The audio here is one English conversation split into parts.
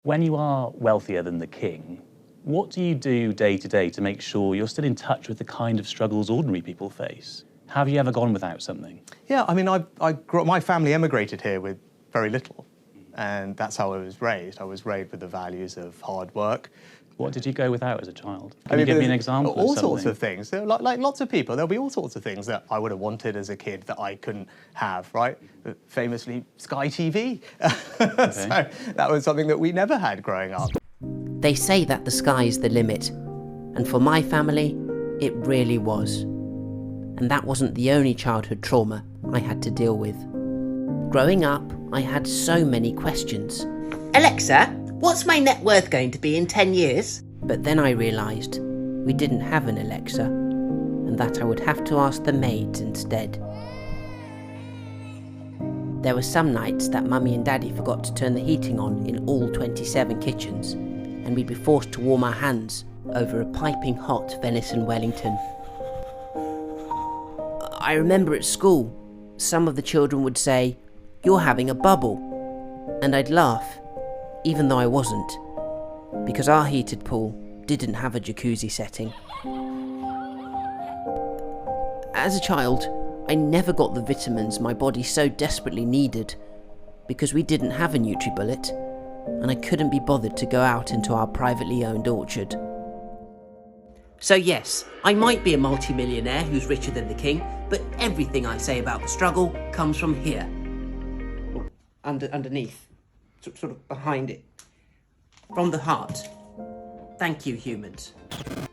When you are wealthier than the king, what do you do day to day to make sure you're still in touch with the kind of struggles ordinary people face? Have you ever gone without something? Yeah, I mean, my family emigrated here with very little, and that's how I was raised. I was raised with the values of hard work. What did you go without as a child? Can you give me an example of something? All sorts of things. Like lots of people, there'll be all sorts of things that I would have wanted as a kid that I couldn't have, right? Famously, Sky TV. Okay. So that was something that we never had growing up. They say that the sky's the limit, and for my family, it really was. And that wasn't the only childhood trauma I had to deal with. Growing up, I had so many questions. Alexa, what's my net worth going to be in 10 years? But then I realised we didn't have an Alexa, and that I would have to ask the maids instead. There were some nights that Mummy and Daddy forgot to turn the heating on in all 27 kitchens, and we'd be forced to warm our hands over a piping hot venison Wellington. I remember at school, some of the children would say, "You're having a bubble," and I'd laugh, even though I wasn't, because our heated pool didn't have a jacuzzi setting. As a child, I never got the vitamins my body so desperately needed, because we didn't have a NutriBullet, and I couldn't be bothered to go out into our privately owned orchard. So yes, I might be a multi-millionaire who's richer than the king, but everything I say about the struggle comes from here. Or underneath, sort of behind it. From the heart. Thank you, humans.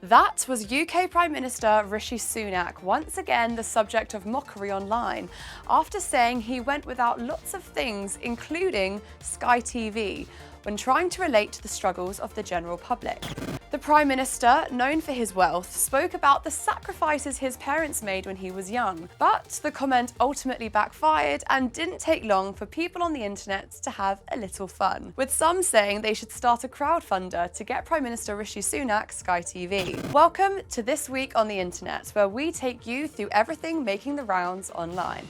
That was UK Prime Minister Rishi Sunak, once again the subject of mockery online, after saying he went without lots of things, including Sky TV, when trying to relate to the struggles of the general public. The Prime Minister, known for his wealth, spoke about the sacrifices his parents made when he was young, but the comment ultimately backfired and didn't take long for people on the internet to have a little fun, with some saying they should start a crowdfunder to get Prime Minister Rishi Sunak Sky TV. Welcome to This Week on the Internet, where we take you through everything making the rounds online.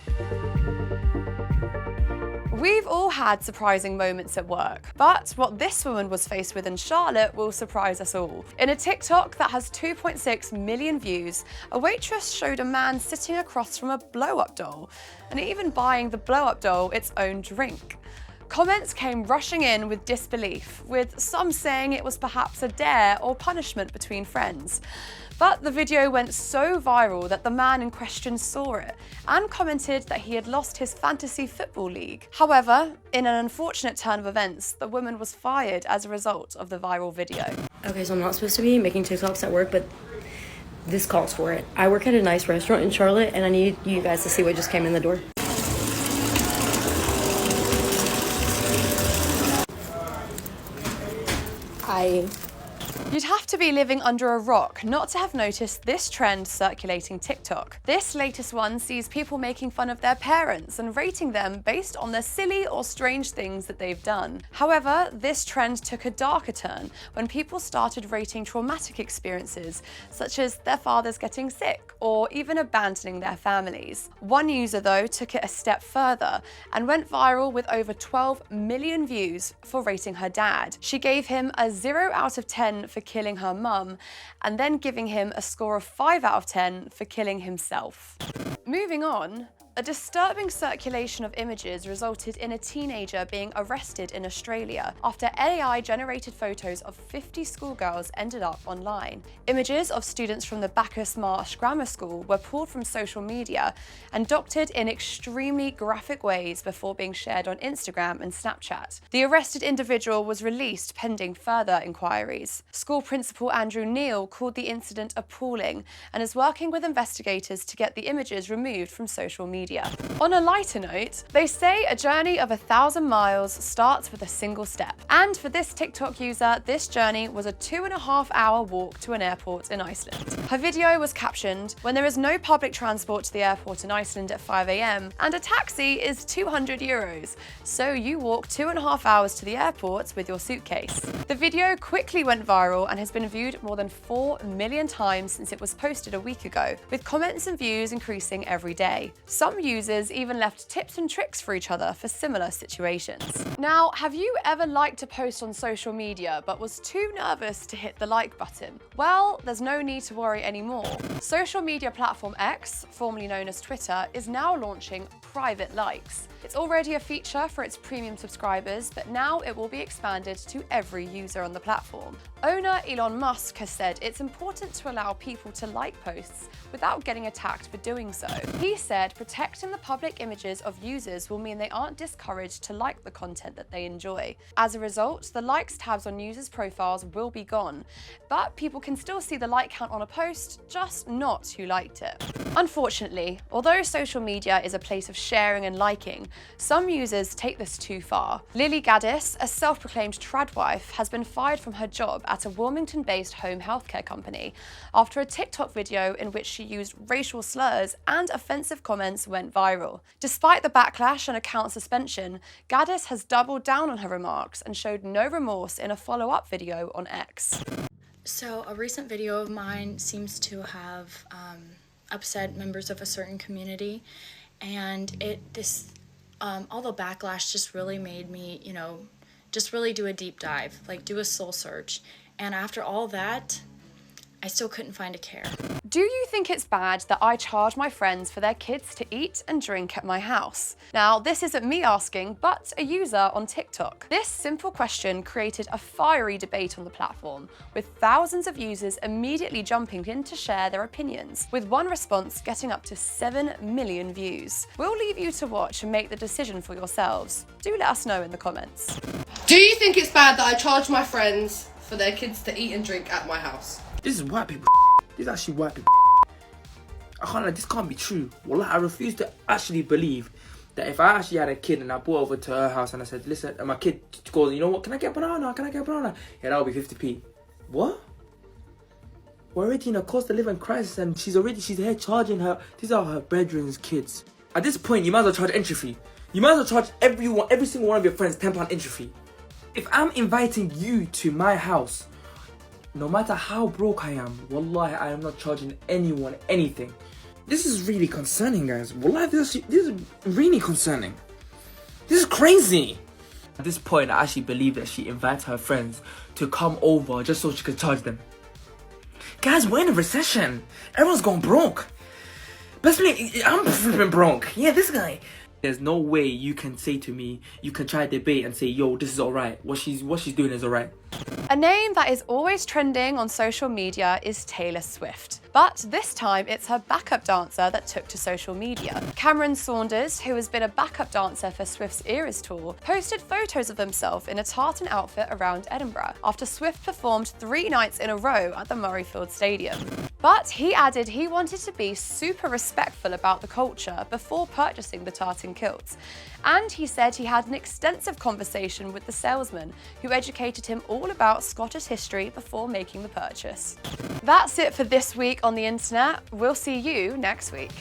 We've all had surprising moments at work, but what this woman was faced with in Charlotte will surprise us all. In a TikTok that has 2.6 million views, a waitress showed a man sitting across from a blow-up doll, and even buying the blow-up doll its own drink. Comments came rushing in with disbelief, with some saying it was perhaps a dare or punishment between friends. But the video went so viral that the man in question saw it and commented that he had lost his fantasy football league. However, in an unfortunate turn of events, the woman was fired as a result of the viral video. Okay, so I'm not supposed to be making TikToks at work, but this calls for it. I work at a nice restaurant in Charlotte, and I need you guys to see what just came in the door. You'd have to be living under a rock not to have noticed this trend circulating TikTok. This latest one sees people making fun of their parents and rating them based on the silly or strange things that they've done. However, this trend took a darker turn when people started rating traumatic experiences, such as their fathers getting sick or even abandoning their families. One user, though, took it a step further and went viral with over 12 million views for rating her dad. She gave him a 0 out of 10 for killing her mum, and then giving him a score of 5 out of 10 for killing himself. Moving on, a disturbing circulation of images resulted in a teenager being arrested in Australia after AI-generated photos of 50 schoolgirls ended up online. Images of students from the Bacchus Marsh Grammar School were pulled from social media and doctored in extremely graphic ways before being shared on Instagram and Snapchat. The arrested individual was released pending further inquiries. School principal Andrew Neal called the incident appalling and is working with investigators to get the images removed from social media. On a lighter note, they say a journey of 1,000 miles starts with a single step. And for this TikTok user, this journey was a 2.5-hour walk to an airport in Iceland. Her video was captioned, "When there is no public transport to the airport in Iceland at 5 AM and a taxi is €200, so you walk 2.5 hours to the airport with your suitcase." The video quickly went viral and has been viewed more than 4 million times since it was posted a week ago, with comments and views increasing using every day. Some users even left tips and tricks for each other for similar situations. Now, have you ever liked a post on social media but was too nervous to hit the like button? Well, there's no need to worry anymore. Social media platform X, formerly known as Twitter, is now launching private likes. It's already a feature for its premium subscribers, but now it will be expanded to every user on the platform. Owner Elon Musk has said it's important to allow people to like posts without getting attacked for doing so. He said protecting the public images of users will mean they aren't discouraged to like the content that they enjoy. As a result, the likes tabs on users' profiles will be gone, but people can still see the like count on a post, just not who liked it. Unfortunately, although social media is a place of sharing and liking, some users take this too far. Lily Gaddis, a self-proclaimed tradwife, has been fired from her job at a Wilmington-based home healthcare company after a TikTok video in which she used racial slurs and offensive comments went viral. Despite the backlash and account suspension, Gaddis has doubled down on her remarks and showed no remorse in a follow-up video on X. So a recent video of mine seems to have upset members of a certain community, and all the backlash just really made me, just really do a deep dive, like do a soul search. And after all that, I still couldn't find a care. Do you think it's bad that I charge my friends for their kids to eat and drink at my house? Now, this isn't me asking, but a user on TikTok. This simple question created a fiery debate on the platform, with thousands of users immediately jumping in to share their opinions, with one response getting up to 7 million views. We'll leave you to watch and make the decision for yourselves. Do let us know in the comments. Do you think it's bad that I charge my friends for their kids to eat and drink at my house? This is white people. This is actually white people. I can't this can't be true. Wallah, I refuse to actually believe that if I actually had a kid and I brought over to her house and I said, listen, and my kid goes, you know what, can I get a banana? Can I get a banana? Yeah, that'll be 50p. What? We're already in a cost of living crisis and she's here charging her. These are her brethren's kids. At this point, you might as well charge entry fee. You might as well charge every single one of your friends £10 entry fee. If I'm inviting you to my house, no matter how broke I am, wallahi, I am not charging anyone anything. This is really concerning, guys. Wallahi, this is really concerning. This is crazy. At this point, I actually believe that she invited her friends to come over just so she could charge them. Guys, we're in a recession. Everyone's going broke. Especially, I'm flipping broke. Yeah, this guy. There's no way you can say to me, you can try to debate and say, yo, this is alright. What she's doing is alright. A name that is always trending on social media is Taylor Swift. But this time, it's her backup dancer that took to social media. Kameron Saunders, who has been a backup dancer for Swift's Eras tour, posted photos of himself in a tartan outfit around Edinburgh after Swift performed 3 nights in a row at the Murrayfield Stadium. But he added he wanted to be super respectful about the culture before purchasing the tartan kilts. And he said he had an extensive conversation with the salesman who educated him all about Scottish history before making the purchase. That's it for this week on the internet. We'll see you next week.